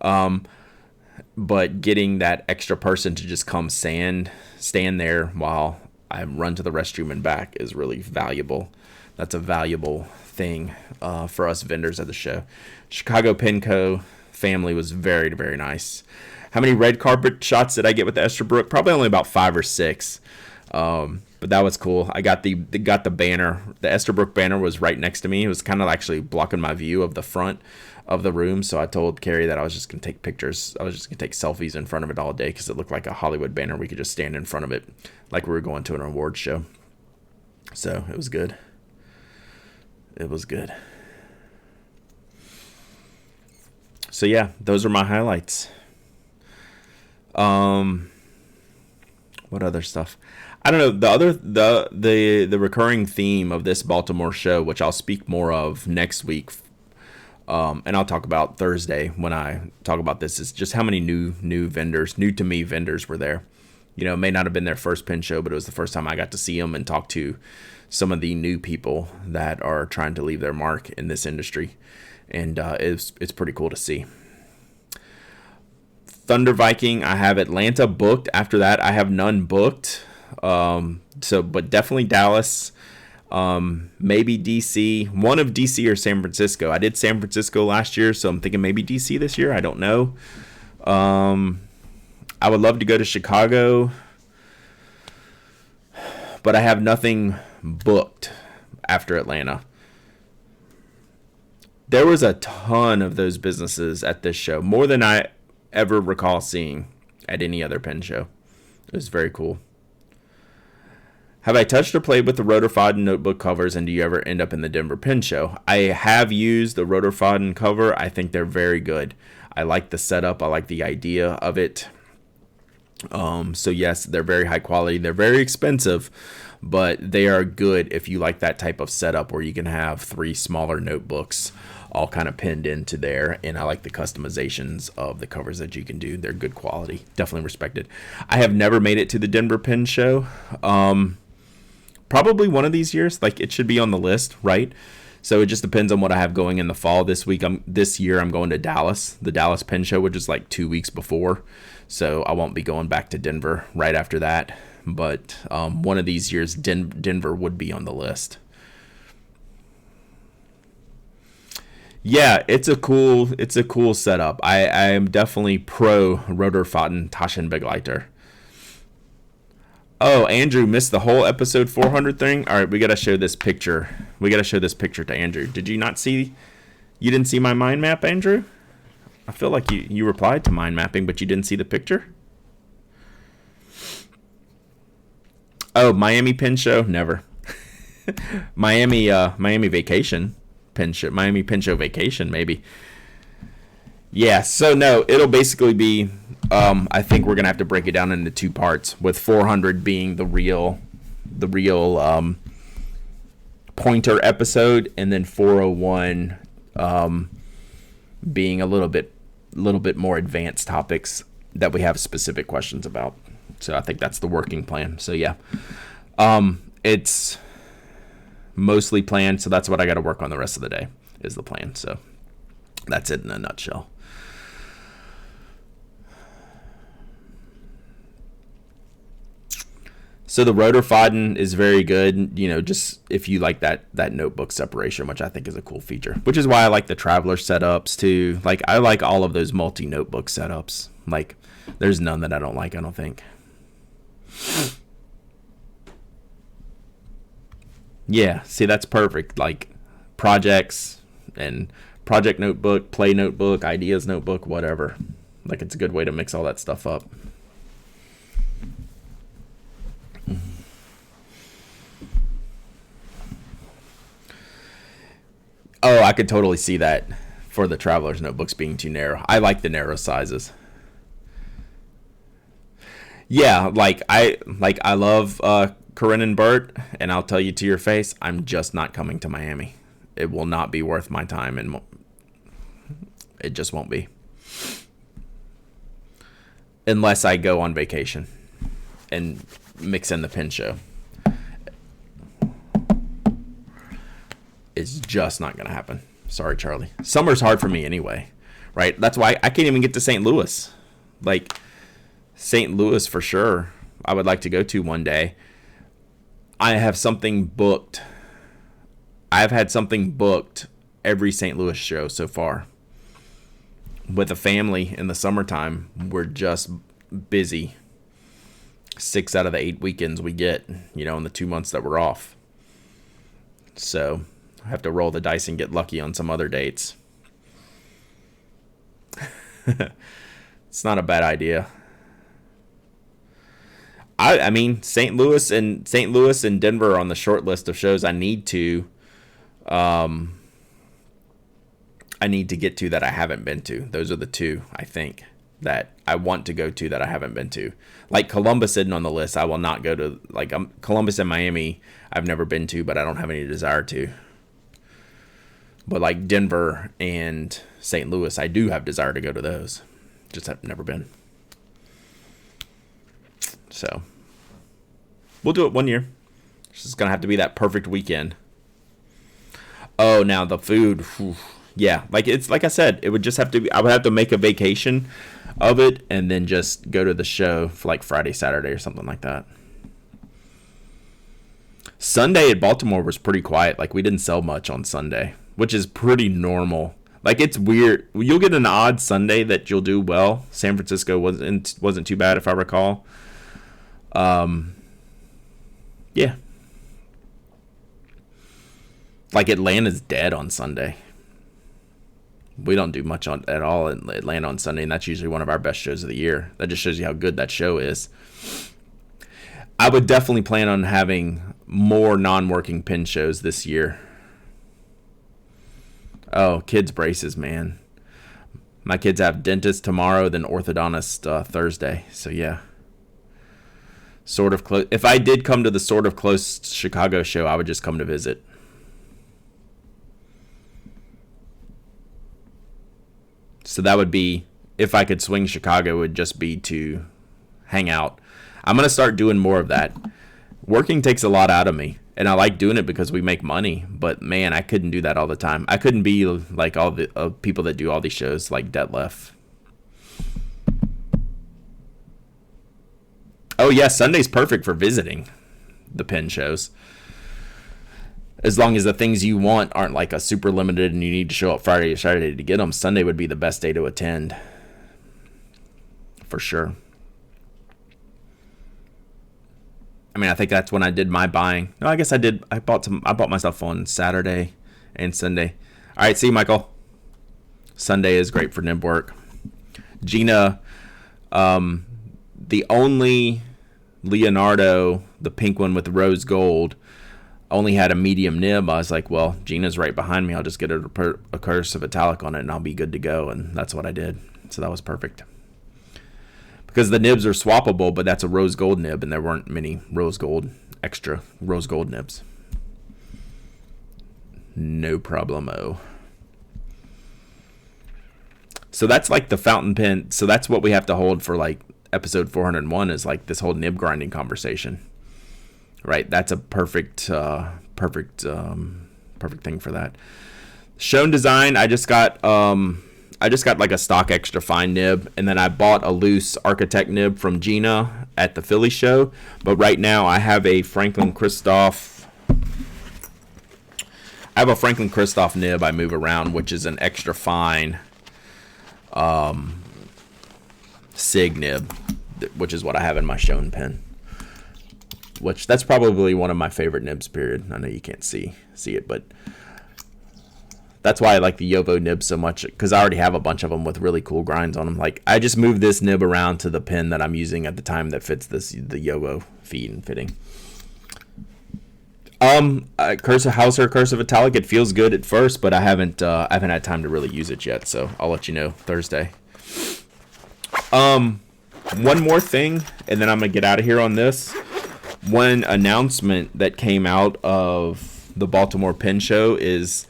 But getting that extra person to just come stand there while I run to the restroom and back is really valuable. That's a valuable thing for us vendors at the show. Chicago Penco family was very, very nice. How many red carpet shots did I get with the Esterbrook? Probably only about 5 or 6. But that was cool. I got the banner. The Esterbrook banner was right next to me. It was kind of actually blocking my view of the front of the room. So I told Carrie that I was just going to take pictures. I was just going to take selfies in front of it all day because it looked like a Hollywood banner. We could just stand in front of it like we were going to an awards show. So it was good. It was good. So yeah, those are my highlights. What other stuff? I don't know. The recurring theme of this Baltimore show, which I'll speak more of next week, and I'll talk about Thursday when I talk about this, is just how many new to me vendors were there. You know, it may not have been their first pen show, but it was the first time I got to see them and talk to some of the new people that are trying to leave their mark in this industry, and it's pretty cool to see. Thunder Viking, I have Atlanta booked. After that, I have none booked. But definitely Dallas, maybe DC, one of DC or San Francisco. I did San Francisco last year, so I'm thinking maybe DC this year. I don't know. I would love to go to Chicago, but I have nothing booked after Atlanta. There was a ton of those businesses at this show, more than I ever recall seeing at any other pen show. It was very cool. Have I touched or played with the Rotorfaden notebook covers, and do you ever end up in the Denver Pen Show? I have used the Rotorfaden cover. I think they're very good. I like the setup. I like the idea of it. So yes, they're very high quality. They're very expensive, but they are good if you like that type of setup where you can have 3 smaller notebooks all kind of pinned into there. And I like the customizations of the covers that you can do. They're good quality. Definitely respected. I have never made it to the Denver Pen Show. Probably one of these years. Like, it should be on the list, right? So it just depends on what I have going in the fall. This year I'm going to Dallas, the Dallas Pen Show, which is like 2 weeks before. So I won't be going back to Denver right after that. But one of these years, Denver would be on the list. Yeah, it's a cool setup. I am definitely pro Rotorfaden Taschenbegleiter. Oh, Andrew missed the whole episode 400 thing. All right, we got to show this picture. To Andrew. Did you not see? You didn't see my mind map, Andrew? I feel like you replied to mind mapping, but you didn't see the picture? Oh, Miami Pen Show? Never. Miami Vacation Pen Show. Miami Pen Show Vacation, maybe. Yeah, so no, it'll basically be, I think we're going to have to break it down into 2 parts, with 400 being the real pointer episode, and then 401 being a little bit more advanced topics that we have specific questions about. So I think that's the working plan. So yeah, it's mostly planned. So that's what I got to work on the rest of the day is the plan. So that's it in a nutshell. So the Rotorfaden is very good, you know, just if you like that notebook separation, which I think is a cool feature, which is why I like the Traveler setups too. Like, I like all of those multi-notebook setups. Like, there's none that I don't like, I don't think. Yeah, see, that's perfect. Like, projects and project notebook, play notebook, ideas notebook, whatever. Like, it's a good way to mix all that stuff up. Oh, I could totally see that for the Traveler's notebooks being too narrow. I like the narrow sizes. Yeah, I love Corinne and Bert, and I'll tell you to your face, I'm just not coming to Miami. It will not be worth my time, and it just won't be. Unless I go on vacation and mix in the pen show. It's just not going to happen. Sorry, Charlie. Summer's hard for me anyway. right? That's why I can't even get to St. Louis. Like, St. Louis for sure, I would like to go to one day. I have something booked. I've had something booked every St. Louis show so far. With a family in the summertime, we're just busy. 6 out of the 8 weekends we get, in the 2 months that we're off. So I have to roll the dice and get lucky on some other dates. It's not a bad idea. I mean, St. Louis and Denver are on the short list of shows I need to get to that I haven't been to. Those are the two, I think, that I want to go to that I haven't been to. Like Columbus isn't on the list. I will not go to, Columbus and Miami I've never been to, but I don't have any desire to. But like Denver and St. Louis, I do have desire to go to those. Just have never been. So we'll do it one year. It's just going to have to be that perfect weekend. Oh, now the food. Whew. Yeah, like I said, it would just have to be, I would have to make a vacation of it and then just go to the show for like Friday, Saturday or something like that. Sunday at Baltimore was pretty quiet. Like we didn't sell much on Sunday, which is pretty normal. Like it's weird. You'll get an odd Sunday that you'll do well. San Francisco wasn't too bad if I recall. Yeah. Like Atlanta's dead on Sunday. We don't do much at all in Atlanta on Sunday, and that's usually one of our best shows of the year. That just shows you how good that show is. I would definitely plan on having more non-working pin shows this year. Oh, kids' braces, man. My kids have dentist tomorrow, then orthodontist Thursday. So, yeah. Sort of close. If I did come to the sort of close Chicago show, I would just come to visit. So that would be, if I could swing Chicago, it would just be to hang out. I'm going to start doing more of that. Working takes a lot out of me, and I like doing it because we make money. But, man, I couldn't do that all the time. I couldn't be like all the people that do all these shows, like Detlef. Oh, yeah, Sunday's perfect for visiting the Pen shows. As long as the things you want aren't like a super limited and you need to show up Friday or Saturday to get them, Sunday would be the best day to attend. For sure. I mean, I think that's when I did my buying. No, I guess I did. I bought myself on Saturday and Sunday. All right, see you, Michael. Sunday is great for nib work. Gina, the only Leonardo, the pink one with rose gold, only had a medium nib. I was like, well, Gina's right behind me. I'll just get a cursive italic on it and I'll be good to go. And that's what I did. So that was perfect. Because the nibs are swappable, but that's a rose gold nib, and there weren't many extra rose gold nibs. No problemo. So that's like the fountain pen. So that's what we have to hold for like episode 401 is like this whole nib grinding conversation. Right, that's a perfect thing for that. Shown design, I just got like a stock extra fine nib, and then I bought a loose architect nib from Gina at the Philly show. But right now I have a Franklin Christoph nib I move around, which is an extra fine SIG nib, which is what I have in my shown pen. Which that's probably one of my favorite nibs, period. I know you can't see it, but that's why I like the Yovo nib so much, because I already have a bunch of them with really cool grinds on them. Like I just moved this nib around to the pen that I'm using at the time that fits the Yovo feed and fitting. Cursive Hauser cursive italic. It feels good at first, but I haven't had time to really use it yet. So I'll let you know Thursday. One more thing, and then I'm gonna get out of here on this. One announcement that came out of the Baltimore Pen Show is,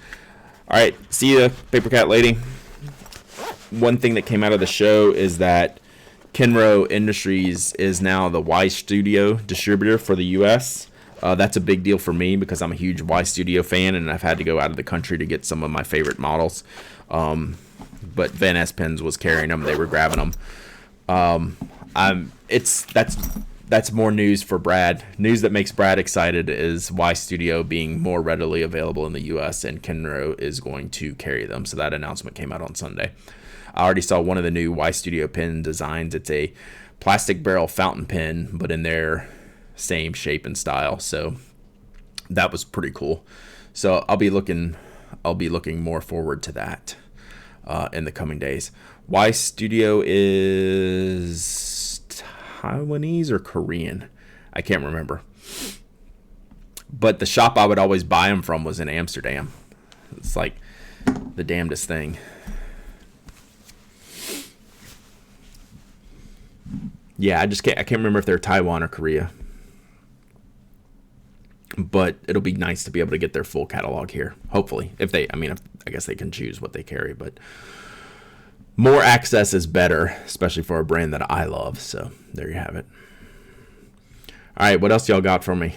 all right, see ya, Paper Cat Lady. One thing that came out of the show is that Kenro Industries is now the Y Studio distributor for the U.S. That's a big deal for me because I'm a huge Y Studio fan, and I've had to go out of the country to get some of my favorite models. but Van Ness Pens was carrying them. They were grabbing them. That's more news for Brad. News that makes Brad excited is Y Studio being more readily available in the U.S. and Kenro is going to carry them. So that announcement came out on Sunday. I already saw one of the new Y Studio pen designs. It's a plastic barrel fountain pen, but in their same shape and style. So that was pretty cool. So I'll be looking more forward to that in the coming days. Y Studio is Taiwanese or Korean. I can't remember. But the shop I would always buy them from was in Amsterdam. It's like the damnedest thing. Yeah, I can't remember if they're Taiwan or Korea. But it'll be nice to be able to get their full catalog here. Hopefully. I guess they can choose what they carry, but more access is better, especially for a brand that I love. So there you have it. All right, what else y'all got for me?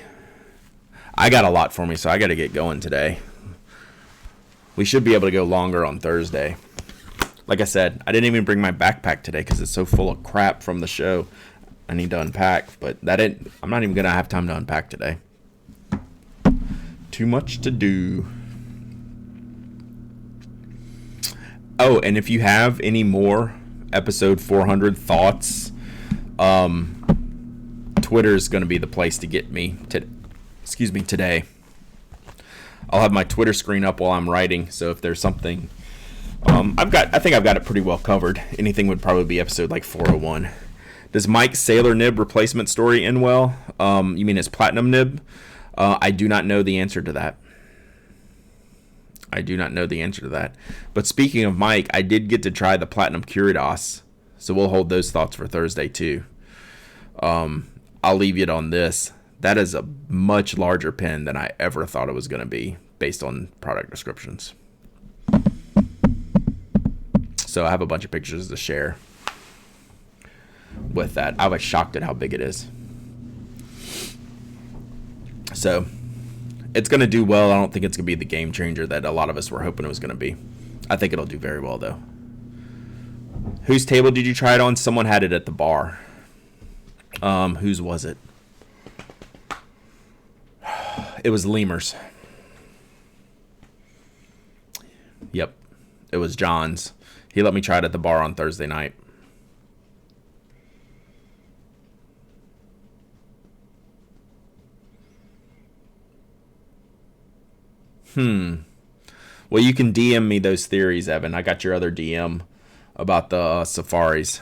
I got a lot for me, so I got to get going today. We should be able to go longer on Thursday. Like I said, I didn't even bring my backpack today because it's so full of crap from the show. I need to unpack, but I'm not even going to have time to unpack today. Too much to do. Oh, and if you have any more episode 400 thoughts, Twitter is going to be the place to get me today. I'll have my Twitter screen up while I'm writing, so if there's something, I think I've got it pretty well covered. Anything would probably be episode like 401. Does Mike's Sailor Nib replacement story end well? You mean his Platinum Nib? I do not know the answer to that. But speaking of Mike, I did get to try the Platinum Curidas, so we'll hold those thoughts for Thursday too. I'll leave it on this. That is a much larger pen than I ever thought it was going to be based on product descriptions. So I have a bunch of pictures to share with that. I was shocked at how big it is. So it's going to do well. I don't think it's going to be the game changer that a lot of us were hoping it was going to be. I think it'll do very well, though. Whose table did you try it on? Someone had it at the bar. Whose was it? It was Lemur's. Yep. It was John's. He let me try it at the bar on Thursday night. Well, you can DM me those theories, Evan. I got your other DM about the Safaris.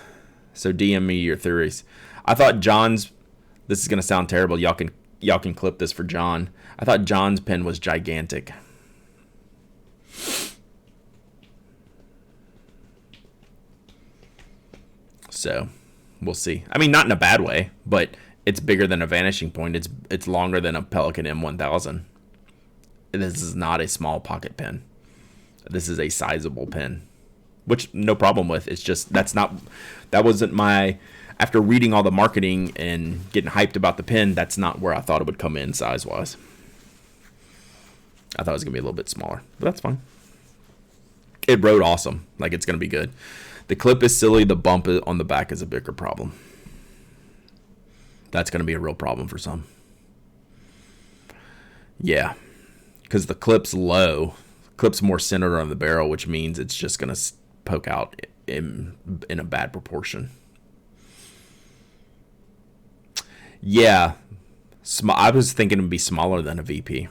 So DM me your theories. I thought John's, this is going to sound terrible. Y'all can clip this for John. I thought John's pen was gigantic. So, we'll see. I mean, not in a bad way, but it's bigger than a Vanishing Point. It's longer than a Pelican M1000. This is not a small pocket pen. This is a sizable pen, which no problem with. It's just that wasn't my, after reading all the marketing and getting hyped about the pen, that's not where I thought it would come in size-wise. I thought it was going to be a little bit smaller, but that's fine. It wrote awesome. Like, it's going to be good. The clip is silly. The bump on the back is a bigger problem. That's going to be a real problem for some. Yeah. Because the clip's low. Clip's more centered on the barrel, which means it's just going to poke out in a bad proportion. Yeah. I was thinking it would be smaller than a VP.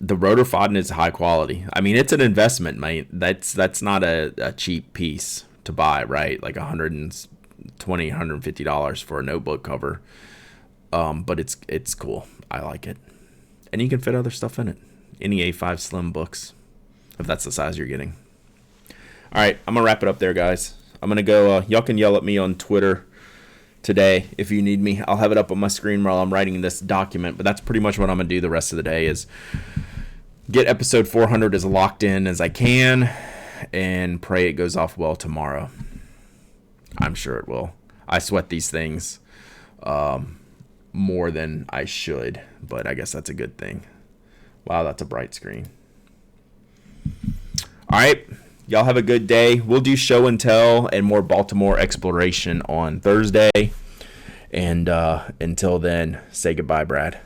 The rotor Fodden is high quality. I mean, it's an investment, mate. That's not a cheap piece to buy, right? Like $120, $150 for a notebook cover. But it's cool. I like it. And you can fit other stuff in it. Any A5 Slim books, if that's the size you're getting. All right, I'm going to wrap it up there, guys. I'm going to go. Y'all can yell at me on Twitter today if you need me. I'll have it up on my screen while I'm writing this document. But that's pretty much what I'm going to do the rest of the day is get episode 400 as locked in as I can and pray it goes off well tomorrow. I'm sure it will. I sweat these things more than I should, but I guess that's a good thing. Wow, that's a bright screen. All right. Y'all have a good day. We'll do show and tell and more Baltimore exploration on Thursday. And until then, say goodbye, Brad.